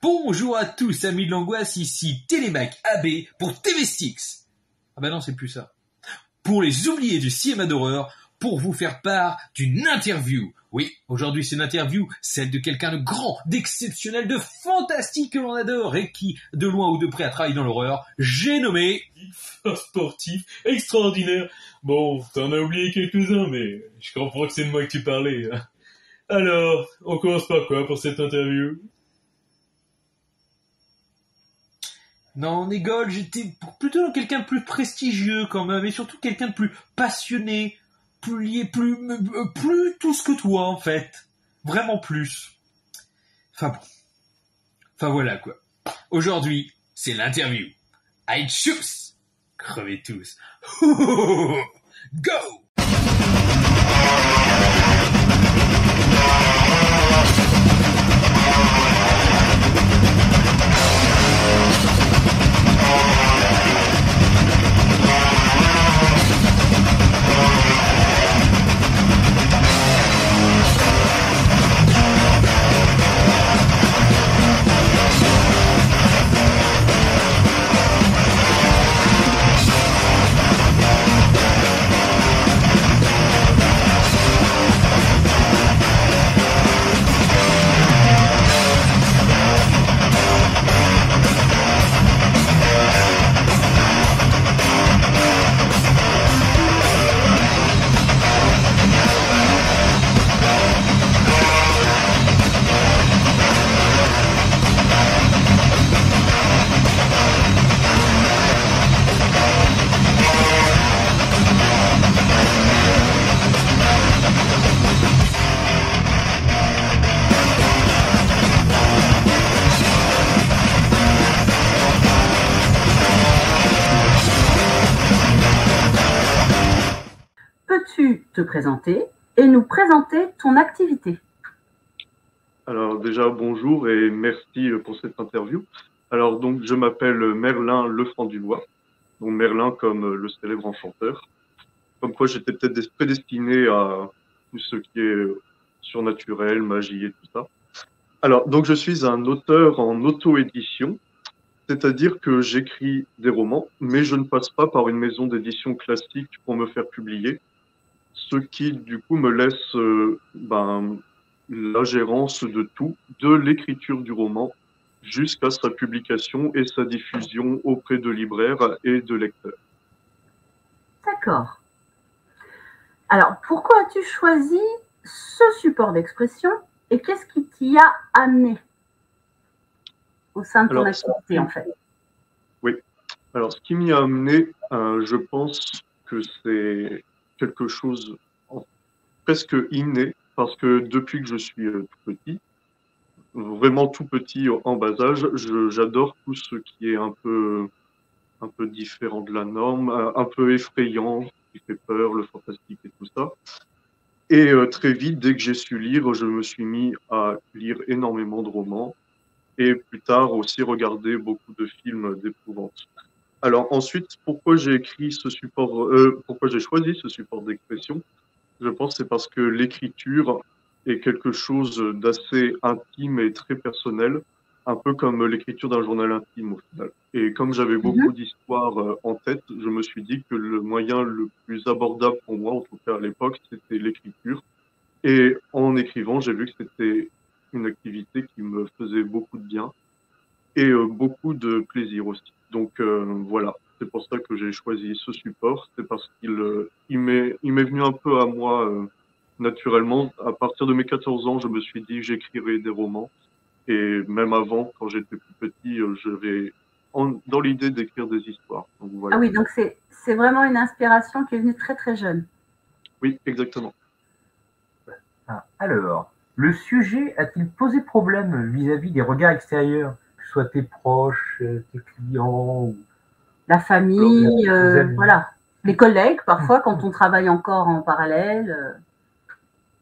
Bonjour à tous, amis de l'angoisse, ici Télémac AB pour TV6. Ah bah non, c'est plus ça. Pour les oubliés du cinéma d'horreur, pour vous faire part d'une interview. Oui, aujourd'hui c'est une interview, celle de quelqu'un de grand, d'exceptionnel, de fantastique que l'on adore et qui, de loin ou de près, a travaillé dans l'horreur. J'ai nommé... Un sportif extraordinaire. Bon, t'en as oublié quelques-uns, mais je comprends que c'est de moi que tu parlais. Alors, on commence par quoi pour cette interview? Non, Négol, j'étais plutôt dans quelqu'un de plus prestigieux quand même, et surtout quelqu'un de plus passionné, plus tout ce que toi en fait. Vraiment plus. Enfin bon. Enfin voilà quoi. Aujourd'hui, c'est l'interview. I choose. Crevez tous. Go! Peux-tu te présenter et nous présenter ton activité? Alors déjà, bonjour et merci pour cette interview. Alors donc, je m'appelle Merlin Lefranc-du-Loir, donc Merlin comme le célèbre enchanteur. Comme quoi, j'étais peut-être prédestiné à tout ce qui est surnaturel, magie et tout ça. Alors, donc je suis un auteur en auto-édition, c'est-à-dire que j'écris des romans, mais je ne passe pas par une maison d'édition classique pour me faire publier, ce qui du coup me laisse la gérance de tout, de l'écriture du roman jusqu'à sa publication et sa diffusion auprès de libraires et de lecteurs. D'accord. Alors, pourquoi as-tu choisi ce support d'expression et qu'est-ce qui t'y a amené au sein de ton activité, en fait? Oui. Alors, ce qui m'y a amené, je pense que c'est quelque chose presque inné, parce que depuis que je suis tout petit, vraiment tout petit en bas âge, j'adore tout ce qui est un peu différent de la norme, un peu effrayant, qui fait peur, le fantastique et tout ça. Et très vite, dès que j'ai su lire, je me suis mis à lire énormément de romans et plus tard aussi regarder beaucoup de films d'épouvante. Alors ensuite, pourquoi j'ai choisi ce support d'expression? Je pense que c'est parce que l'écriture est quelque chose d'assez intime et très personnel, un peu comme l'écriture d'un journal intime au final. Et comme j'avais beaucoup d'histoires en tête, je me suis dit que le moyen le plus abordable pour moi, en tout cas à l'époque, c'était l'écriture. Et en écrivant, j'ai vu que c'était une activité qui me faisait beaucoup de bien et beaucoup de plaisir aussi. Donc voilà, c'est pour ça que j'ai choisi ce support. C'est parce il m'est venu un peu à moi naturellement. À partir de mes 14 ans, je me suis dit j'écrirai des romans. Et même avant, quand j'étais plus petit, j'avais dans l'idée d'écrire des histoires. Donc, voilà. Ah oui, donc c'est vraiment une inspiration qui est venue très très jeune. Oui, exactement. Alors, le sujet a-t-il posé problème vis-à-vis des regards extérieurs, que ce soit tes proches, tes clients ou la famille, voilà, les collègues parfois quand on travaille encore en parallèle.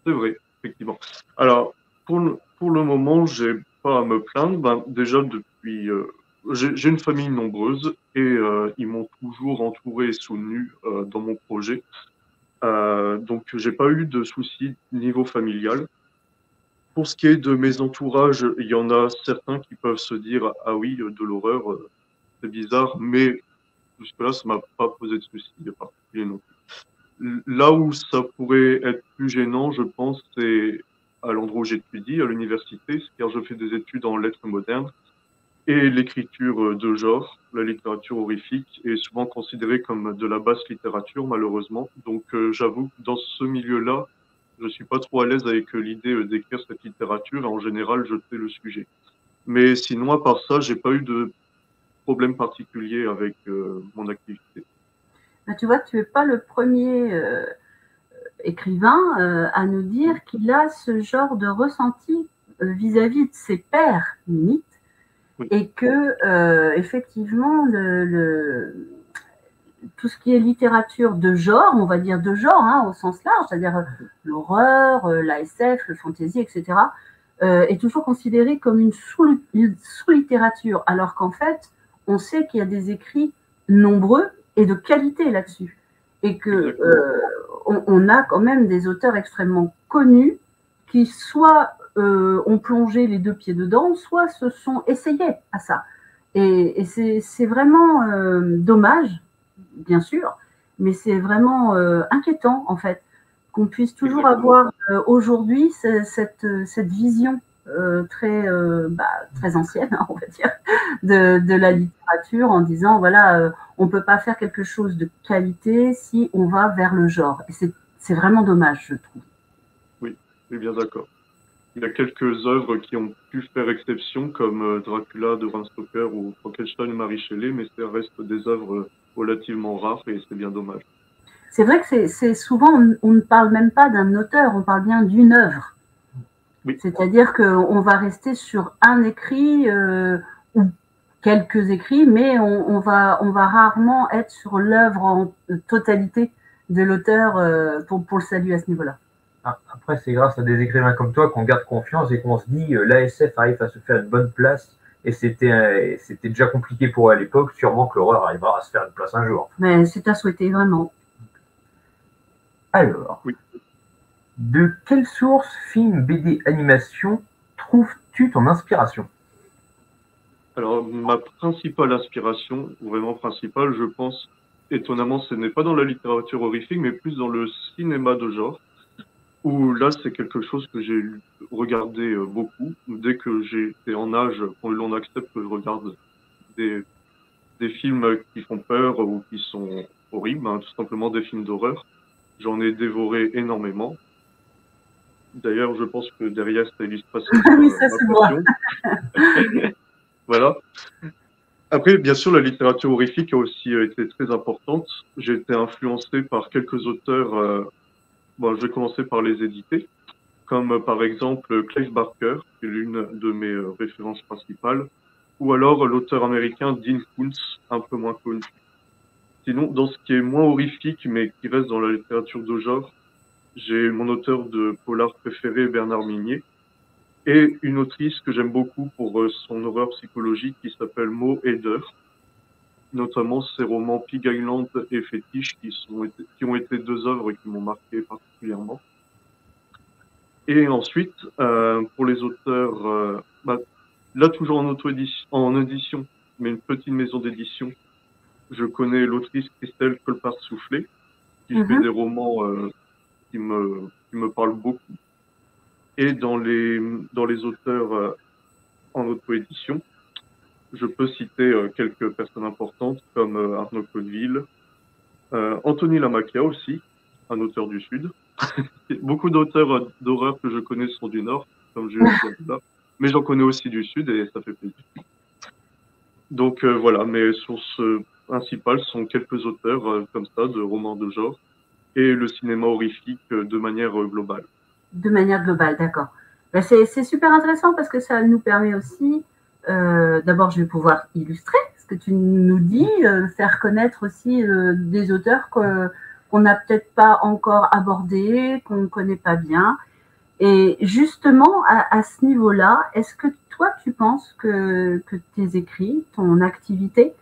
C'est vrai, effectivement. Alors, pour le moment, j'ai pas à me plaindre. Ben, déjà, depuis, j'ai une famille nombreuse et ils m'ont toujours entouré et soutenu dans mon projet. Donc, j'ai pas eu de soucis niveau familial. pour ce qui est de mes entourages, il y en a certains qui peuvent se dire « Ah oui, de l'horreur, c'est bizarre », mais jusque-là, ça m'a pas posé de soucis particuliers non plus. Là où ça pourrait être plus gênant, je pense, c'est à l'endroit où j'étudie, à l'université, car je fais des études en lettres modernes. Et l'écriture de genre, la littérature horrifique, est souvent considérée comme de la basse littérature, malheureusement. Donc, j'avoue que dans ce milieu-là, je suis pas trop à l'aise avec l'idée d'écrire cette littérature. Et en général, je fais le sujet. Mais sinon, à part ça, j'ai pas eu de problème particulier avec mon activité. Tu vois, tu n'es pas le premier écrivain à nous dire qu'il a ce genre de ressenti vis-à-vis de ses pairs, limite, oui. Et que effectivement, tout ce qui est littérature de genre, on va dire de genre au sens large, c'est-à-dire l'horreur, l'ASF, le fantasy, etc., est toujours considéré comme une sous-littérature, alors qu'en fait, on sait qu'il y a des écrits nombreux et de qualité là-dessus. Et que on a quand même des auteurs extrêmement connus qui soit ont plongé les deux pieds dedans, soit se sont essayés à ça. Et c'est vraiment dommage, bien sûr, mais c'est vraiment inquiétant, en fait, qu'on puisse toujours avoir aujourd'hui cette vision très ancienne, on va dire, de la littérature, en disant, voilà, on ne peut pas faire quelque chose de qualité si on va vers le genre. Et c'est vraiment dommage, je trouve. Oui, je suis bien d'accord. Il y a quelques œuvres qui ont pu faire exception, comme Dracula de Bram Stoker ou Frankenstein de Mary Shelley, mais ça reste des œuvres relativement rares et c'est bien dommage. C'est vrai que c'est souvent, on ne parle même pas d'un auteur, on parle bien d'une œuvre. Oui. C'est-à-dire qu'on va rester sur un écrit ou quelques écrits, mais on va rarement être sur l'œuvre en totalité de l'auteur pour le saluer à ce niveau-là. Après, c'est grâce à des écrivains comme toi qu'on garde confiance et qu'on se dit l'ASF arrive à se faire une bonne place et c'était déjà compliqué pour eux à l'époque, sûrement que l'horreur arrivera à se faire une place un jour. Mais c'est à souhaiter, vraiment. Alors, oui. De quelle source, film, BD, animation, trouves-tu ton inspiration? Alors, ma principale inspiration, vraiment principale, je pense, étonnamment, ce n'est pas dans la littérature horrifique, mais plus dans le cinéma de genre. Où là, c'est quelque chose que j'ai regardé beaucoup. Dès que j'étais en âge, quand l'on accepte que je regarde des films qui font peur ou qui sont horribles, tout simplement des films d'horreur, j'en ai dévoré énormément. D'ailleurs, je pense que derrière cette illustration, oui, ça se voit. Voilà. Après, bien sûr, la littérature horrifique a aussi été très importante. J'ai été influencé par quelques auteurs. Bon, je vais commencer par les éditer, comme par exemple Clive Barker, qui est l'une de mes références principales, ou alors l'auteur américain Dean Koontz, un peu moins connu. Sinon, dans ce qui est moins horrifique, mais qui reste dans la littérature de genre, j'ai mon auteur de polar préféré, Bernard Minier, et une autrice que j'aime beaucoup pour son horreur psychologique qui s'appelle Mo Heder. Notamment ses romans Pig Island et Fétiche qui ont été deux œuvres qui m'ont marqué particulièrement. Et ensuite, pour les auteurs, là toujours en édition, mais une petite maison d'édition, je connais l'autrice Christelle Colpart-Soufflé, qui fait des romans qui me parlent beaucoup. Et dans les auteurs en auto-édition, je peux citer quelques personnes importantes comme Arnaud Codeville, Anthony Lamacchia aussi, un auteur du Sud. Beaucoup d'auteurs d'horreur que je connais sont du Nord, comme je l'ai dit là, mais j'en connais aussi du Sud et ça fait plaisir. Donc voilà, mes sources principales sont quelques auteurs comme ça, de romans de genre, et le cinéma horrifique de manière globale. De manière globale, d'accord. Ben, c'est super intéressant parce que ça nous permet aussi d'abord, je vais pouvoir illustrer ce que tu nous dis, faire connaître aussi des auteurs qu'on n'a peut-être pas encore abordés, qu'on ne connaît pas bien. Et justement, à ce niveau-là, est-ce que toi, tu penses que tes écrits, ton activité,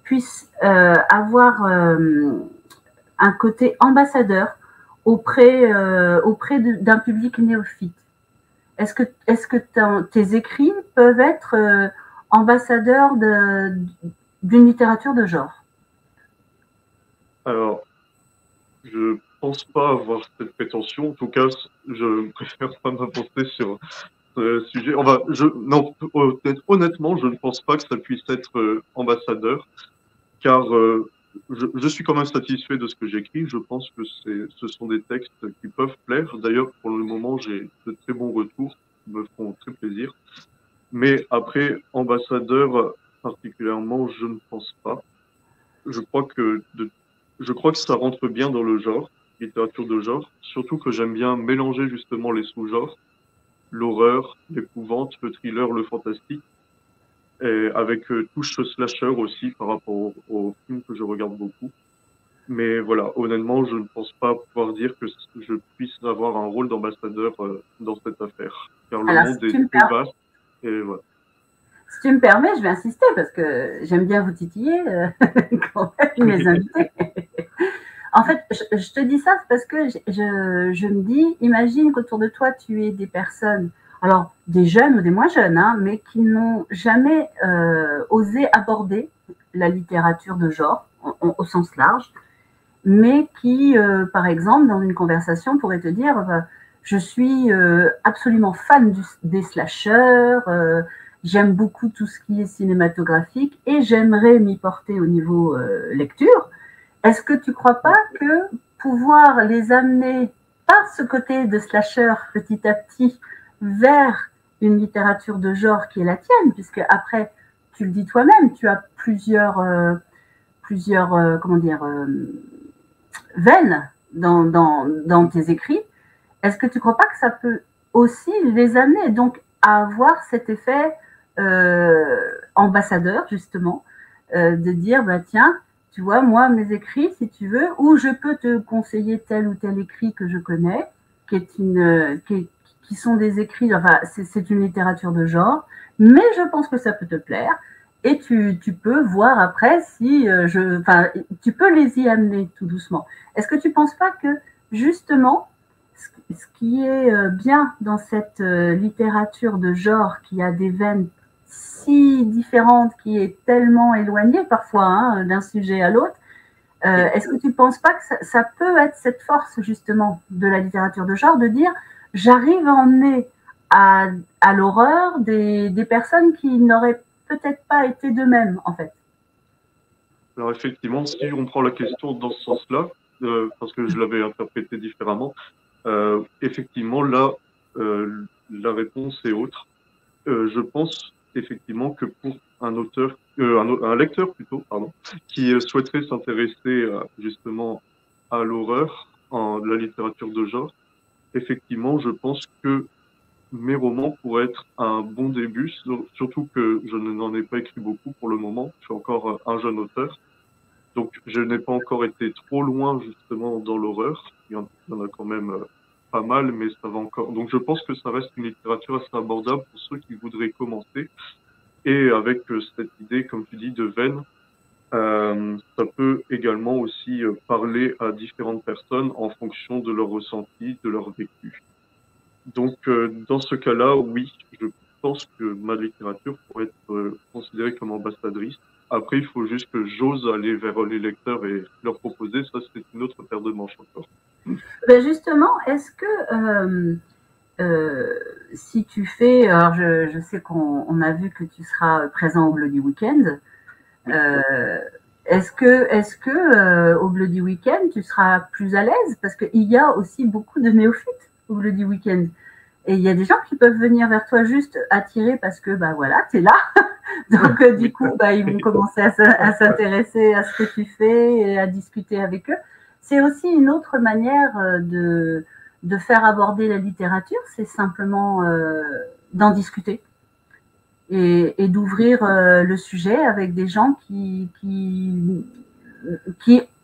puissent avoir un côté ambassadeur auprès d'un public néophyte? est-ce que tes écrits peuvent être ambassadeurs d'une littérature de genre? Alors, je pense pas avoir cette prétention. En tout cas, je préfère pas m'avancer sur ce sujet. Non, honnêtement, je ne pense pas que ça puisse être ambassadeur, car je suis quand même satisfait de ce que j'écris. Je pense que ce sont des textes qui peuvent plaire. D'ailleurs, pour le moment, j'ai de très bons retours qui me font très plaisir. Mais après, ambassadeur particulièrement, je ne pense pas. Je crois que ça rentre bien dans le genre, littérature de genre. Surtout que j'aime bien mélanger justement les sous-genres, l'horreur, l'épouvante, le thriller, le fantastique, et avec touche slasher aussi par rapport aux films que je regarde beaucoup. Mais voilà, honnêtement, je ne pense pas pouvoir dire que je puisse avoir un rôle d'ambassadeur dans cette affaire, car le Alors, monde si est tu me très vaste. Et voilà. Si tu me permets, je vais insister parce que j'aime bien vous titiller quand même, mes invités. En fait, je te dis ça parce que je me dis, imagine qu'autour de toi, tu aies des personnes, alors des jeunes ou des moins jeunes, hein, mais qui n'ont jamais osé aborder la littérature de genre au sens large, mais qui, par exemple, dans une conversation, pourraient te dire, je suis absolument fan des slashers, j'aime beaucoup tout ce qui est cinématographique et j'aimerais m'y porter au niveau lecture. Est-ce que tu ne crois pas que pouvoir les amener par ce côté de slasher petit à petit vers une littérature de genre qui est la tienne, puisque après, tu le dis toi-même, tu as plusieurs comment dire, veines dans tes écrits, est-ce que tu ne crois pas que ça peut aussi les amener donc à avoir cet effet ambassadeur, justement, de dire, bah, tiens, tu vois, moi, mes écrits, si tu veux, ou je peux te conseiller tel ou tel écrit que je connais, qui sont des écrits, enfin, c'est une littérature de genre, mais je pense que ça peut te plaire, et tu peux voir après si tu peux les y amener tout doucement. Est-ce que tu ne penses pas que, justement, ce qui est bien dans cette littérature de genre qui a des veines si différente, qui est tellement éloignée parfois hein, d'un sujet à l'autre, est-ce que tu ne penses pas que ça peut être cette force justement de la littérature de genre, de dire j'arrive à emmener à l'horreur des personnes qui n'auraient peut-être pas été d'eux-mêmes en fait? Alors effectivement, si on prend la question dans ce sens-là, parce que je l'avais interprété différemment, effectivement là, la réponse est autre. Je pense effectivement que pour un auteur, un lecteur plutôt, pardon, qui souhaiterait s'intéresser justement à l'horreur, en la littérature de genre, effectivement, je pense que mes romans pourraient être un bon début, surtout que je n'en ai pas écrit beaucoup pour le moment. Je suis encore un jeune auteur, donc je n'ai pas encore été trop loin justement dans l'horreur. Il y en a quand même pas mal, mais ça va encore. Donc je pense que ça reste une littérature assez abordable pour ceux qui voudraient commencer. Et avec cette idée, comme tu dis, de veine, ça peut également aussi parler à différentes personnes en fonction de leur ressenti, de leur vécu. Donc dans ce cas-là, oui, je pense que ma littérature pourrait être considérée comme ambassadrice. Après, il faut juste que j'ose aller vers les lecteurs et leur proposer. Ça, c'est une autre paire de manches encore. Ben justement, est-ce que si tu fais, alors je sais qu'on a vu que tu seras présent au Bloody Weekend. Est-ce que au Bloody Weekend tu seras plus à l'aise parce qu'il y a aussi beaucoup de néophytes au Bloody Weekend et il y a des gens qui peuvent venir vers toi juste attirés parce que bah voilà t'es là donc du coup bah ils vont commencer à s'intéresser à ce que tu fais et à discuter avec eux. C'est aussi une autre manière de faire aborder la littérature, c'est simplement d'en discuter et d'ouvrir le sujet avec des gens qui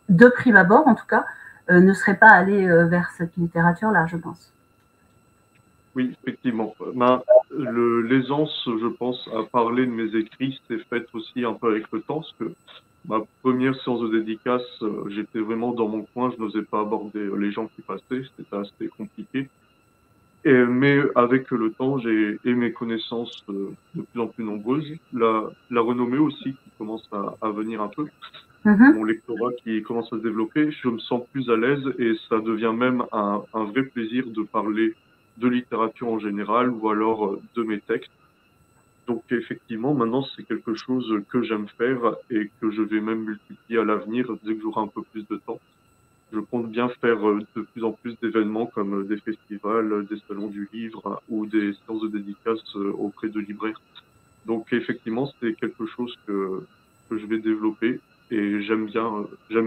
de prime abord en tout cas, ne seraient pas allés vers cette littérature-là, je pense. Oui, effectivement. L'aisance, je pense, à parler de mes écrits, s'est faite aussi un peu avec le temps, parce que ma première séance de dédicace, j'étais vraiment dans mon coin, je n'osais pas aborder les gens qui passaient, c'était assez compliqué. Mais avec le temps, et mes connaissances de plus en plus nombreuses, la renommée aussi qui commence à venir un peu, Mhm. mon lectorat qui commence à se développer, je me sens plus à l'aise et ça devient même un vrai plaisir de parler de littérature en général ou alors de mes textes. Donc effectivement, maintenant, c'est quelque chose que j'aime faire et que je vais même multiplier à l'avenir dès que j'aurai un peu plus de temps. Je compte bien faire de plus en plus d'événements comme des festivals, des salons du livre ou des séances de dédicaces auprès de libraires. Donc effectivement, c'est quelque chose que je vais développer et j'aime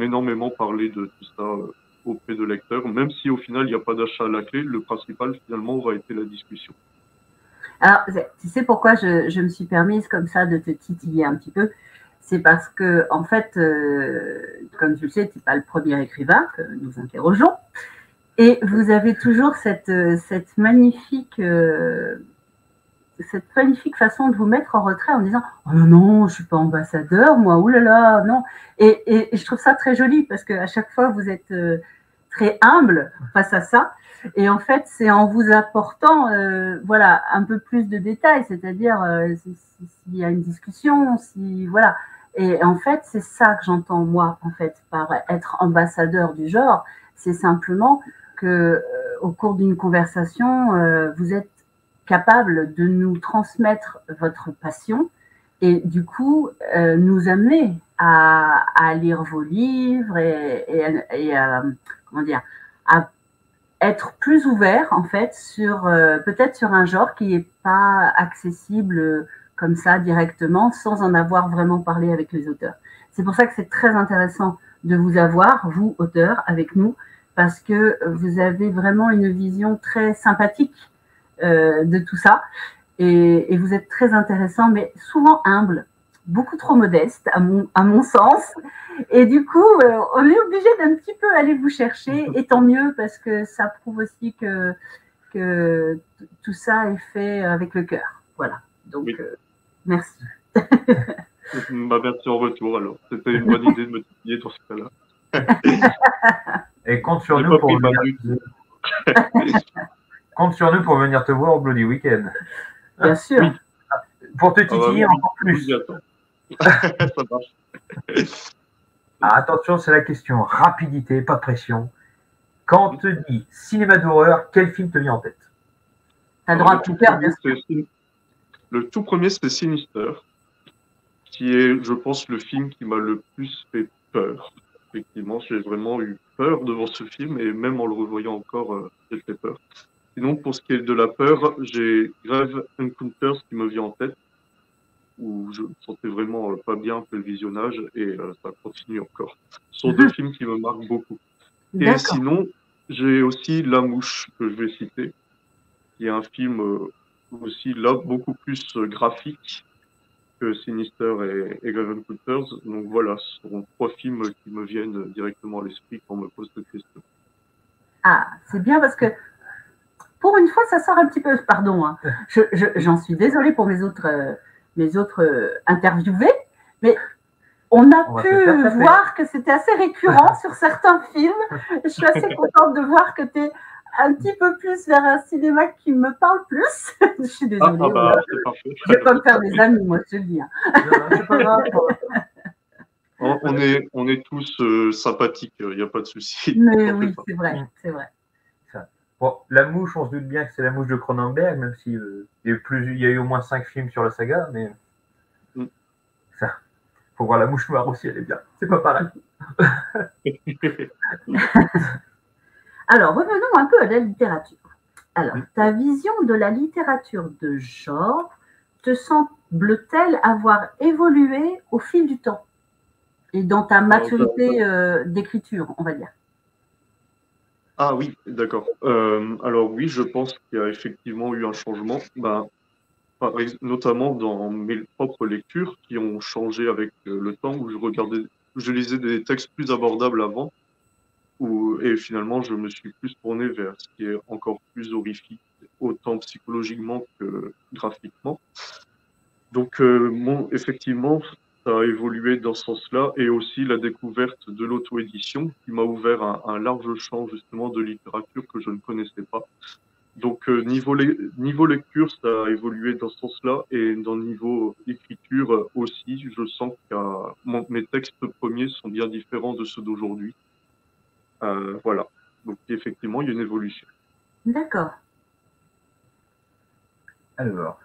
énormément parler de tout ça auprès de lecteurs, même si au final il n'y a pas d'achat à la clé, le principal finalement va être la discussion. Alors, tu sais pourquoi je me suis permise comme ça de te titiller un petit peu? C'est parce que, en fait, comme tu le sais, tu n'es pas le premier écrivain que nous interrogeons. Et vous avez toujours cette magnifique façon de vous mettre en retrait en disant « Oh non, non, je ne suis pas ambassadeur, moi, oulala, non ». Et je trouve ça très joli parce qu'à chaque fois, vous êtes très humble face à ça. Et en fait, c'est en vous apportant voilà, un peu plus de détails, c'est-à-dire s'il y a une discussion, si voilà. Et en fait, c'est ça que j'entends moi, en fait, par être ambassadeur du genre. C'est simplement que au cours d'une conversation, vous êtes capable de nous transmettre votre passion et du coup nous amener à lire vos livres et à, comment dire, à être plus ouvert en fait sur peut-être sur un genre qui n'est pas accessible comme ça directement sans en avoir vraiment parlé avec les auteurs. C'est pour ça que c'est très intéressant de vous avoir, vous auteurs, avec nous, parce que vous avez vraiment une vision très sympathique de tout ça et vous êtes très intéressant mais souvent humble, beaucoup trop modeste à mon sens. Et du coup, on est obligé d'un petit peu aller vous chercher, et tant mieux parce que ça prouve aussi que tout ça est fait avec le cœur. Voilà. Donc, Oui. Merci. Bah, merci en retour alors. C'était une bonne idée de me titiller dans ce cas-là. Et compte sur J'ai nous pas pour pris mal venir. du tout. Compte sur nous pour venir te voir au Bloody Weekend. Bien sûr. Oui. Pour te Ah bah, titiller oui, encore je plus. vous y attends. Ça marche. Ah, attention, c'est la question. Rapidité, pas de pression. Quand on te dit cinéma d'horreur, quel film te vient en tête? T'as droit à Le tout tout faire, premier, bien sûr. le tout premier, c'est Sinister, qui est, je pense, le film qui m'a le plus fait peur. Effectivement, j'ai vraiment eu peur devant ce film et même en le revoyant encore, j'ai fait peur. Sinon, pour ce qui est de la peur, j'ai Grave Encounters qui me vient en tête, où je me sentais vraiment pas bien après le visionnage et ça continue encore. Ce sont deux films qui me marquent beaucoup. Et D'accord. sinon, j'ai aussi La Mouche que je vais citer, qui est un film aussi là beaucoup plus graphique que Sinister et Grave Encounters. Donc voilà, ce sont trois films qui me viennent directement à l'esprit quand on me pose cette question. Ah, c'est bien parce que pour une fois, ça sort un petit peu. Pardon, hein. J'en suis désolée pour mes autres interviewés, mais on a pu voir que c'était assez récurrent sur certains films. Je suis assez contente de voir que tu es un petit peu plus vers un cinéma qui me parle plus. Je suis désolée. Ah bah, c'est parfait. Je vais pas me faire des amis, moi, je te le dis. Hein. Non, c'est pas grave. On est tous sympathiques, il n'y a pas de souci. Mais oui, c'est vrai, c'est vrai. Bon, La Mouche, on se doute bien que c'est La Mouche de Cronenberg, même si il y a eu au moins 5 films sur la saga, mais ça, faut voir La Mouche Noire aussi, elle est bien. C'est pas pareil. Alors, revenons un peu à la littérature. Alors, ta vision de la littérature de genre te semble-t-elle avoir évolué au fil du temps et dans ta maturité d'écriture, on va dire? Ah oui, d'accord. Alors oui, je pense qu'il y a effectivement eu un changement, notamment dans mes propres lectures qui ont changé avec le temps où je lisais des textes plus abordables avant, et finalement je me suis plus tourné vers ce qui est encore plus horrifique, autant psychologiquement que graphiquement. Donc effectivement, ça a évolué dans ce sens-là, et aussi la découverte de l'auto-édition qui m'a ouvert un large champ justement de littérature que je ne connaissais pas. Donc, niveau lecture, ça a évolué dans ce sens-là. Et dans le niveau écriture aussi, je sens que mes textes premiers sont bien différents de ceux d'aujourd'hui. Voilà. Donc, effectivement, il y a une évolution. D'accord. Alors,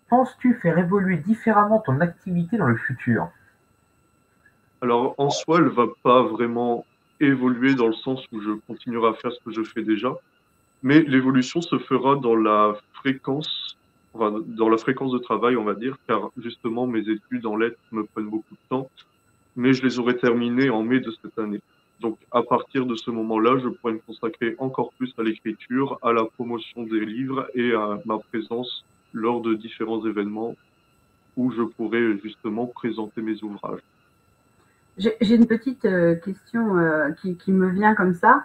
penses-tu faire évoluer différemment ton activité dans le futur? Alors, en soi, elle va pas vraiment évoluer dans le sens où je continuerai à faire ce que je fais déjà. Mais l'évolution se fera dans la fréquence, enfin, dans la fréquence de travail, on va dire, car justement, mes études en lettres me prennent beaucoup de temps, mais je les aurai terminées en mai de cette année. Donc, à partir de ce moment-là, je pourrai me consacrer encore plus à l'écriture, à la promotion des livres et à ma présence lors de différents événements où je pourrai justement présenter mes ouvrages. J'ai une petite question qui me vient comme ça.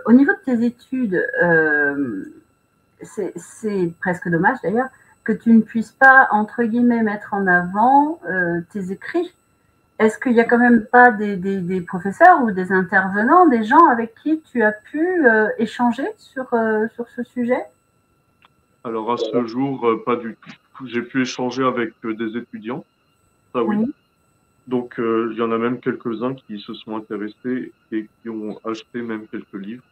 Au niveau de tes études, c'est presque dommage d'ailleurs que tu ne puisses pas, entre guillemets, mettre en avant tes écrits. Est-ce qu'il n'y a quand même pas des professeurs ou des intervenants, des gens avec qui tu as pu échanger sur ce sujet? Alors, à ce jour, pas du tout. J'ai pu échanger avec des étudiants, ça oui. Oui. Donc, il y en a même quelques-uns qui se sont intéressés et qui ont acheté même quelques livres.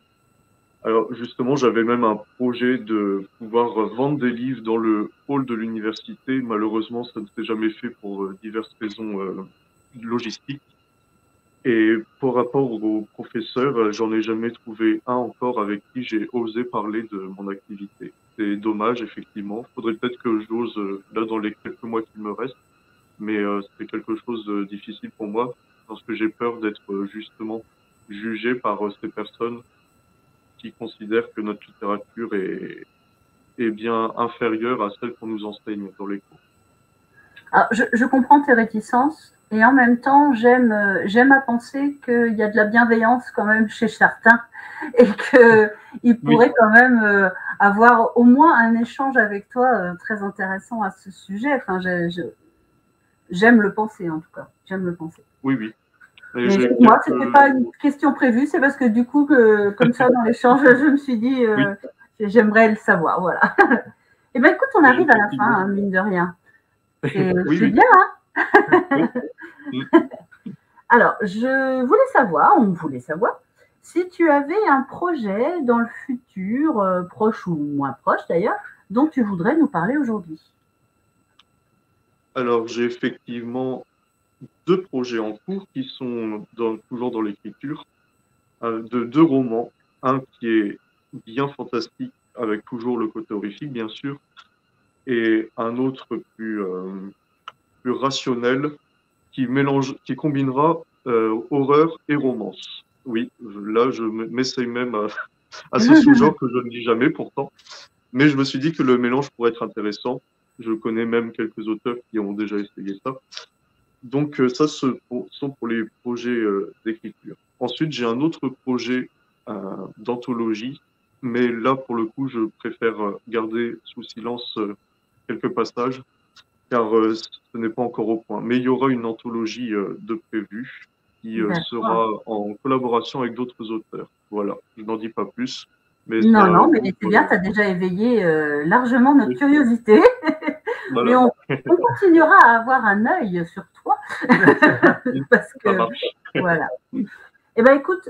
Alors, justement, j'avais même un projet de pouvoir vendre des livres dans le hall de l'université. Malheureusement, ça ne s'est jamais fait pour diverses raisons logistiques. Et par rapport aux professeurs, j'en ai jamais trouvé un encore avec qui j'ai osé parler de mon activité. C'est dommage, effectivement. Faudrait peut-être que j'ose, là, dans les quelques mois qui me restent. Mais c'est quelque chose de difficile pour moi parce que j'ai peur d'être justement jugé par ces personnes qui considèrent que notre littérature est bien inférieure à celle qu'on nous enseigne dans les cours. Alors, je comprends tes réticences et en même temps, j'aime à penser qu'il y a de la bienveillance quand même chez certains et qu'ils pourraient quand même avoir au moins un échange avec toi très intéressant à ce sujet. Enfin, j'aime le penser en tout cas. J'aime le penser. Oui, oui. Mais moi, ce n'était pas une question prévue, c'est parce que du coup, comme ça, dans l'échange, je me suis dit, j'aimerais le savoir. Voilà. Eh bien, écoute, on arrive à la fin, hein, mine de rien. C'est bien, hein? Alors, on voulait savoir si tu avais un projet dans le futur, proche ou moins proche d'ailleurs, dont tu voudrais nous parler aujourd'hui. Alors, j'ai effectivement 2 projets en cours qui sont toujours dans l'écriture, de 2 romans. Un qui est bien fantastique, avec toujours le côté horrifique, bien sûr, et un autre plus rationnel, qui combinera horreur et romance. Oui, là, je m'essaye même à ce sous-genre que je ne dis jamais pourtant, mais je me suis dit que le mélange pourrait être intéressant. Je connais même quelques auteurs qui ont déjà essayé ça. Donc ça, ce sont pour les projets d'écriture. Ensuite, j'ai un autre projet d'anthologie, mais là, pour le coup, je préfère garder sous silence quelques passages, car ce n'est pas encore au point. Mais il y aura une anthologie de prévue qui sera en collaboration avec d'autres auteurs. Voilà, je n'en dis pas plus. Mais non, mais c'est bien, tu as déjà éveillé largement notre curiosité. Voilà. Mais on continuera à avoir un œil sur toi. Parce que, voilà. Eh bien, écoute,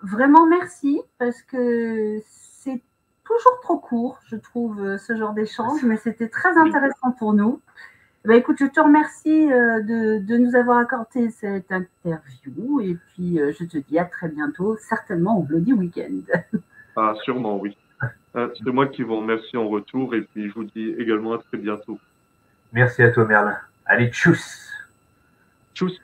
vraiment merci, parce que c'est toujours trop court, je trouve, ce genre d'échange, mais c'était très intéressant pour nous. Eh bien, écoute, je te remercie de nous avoir accordé cette interview, et puis je te dis à très bientôt, certainement au Bloody Weekend. Ah, sûrement, oui. C'est moi qui vous remercie en retour, et puis je vous dis également à très bientôt. Merci à toi, Merlin. Allez, tchuss! Tchuss!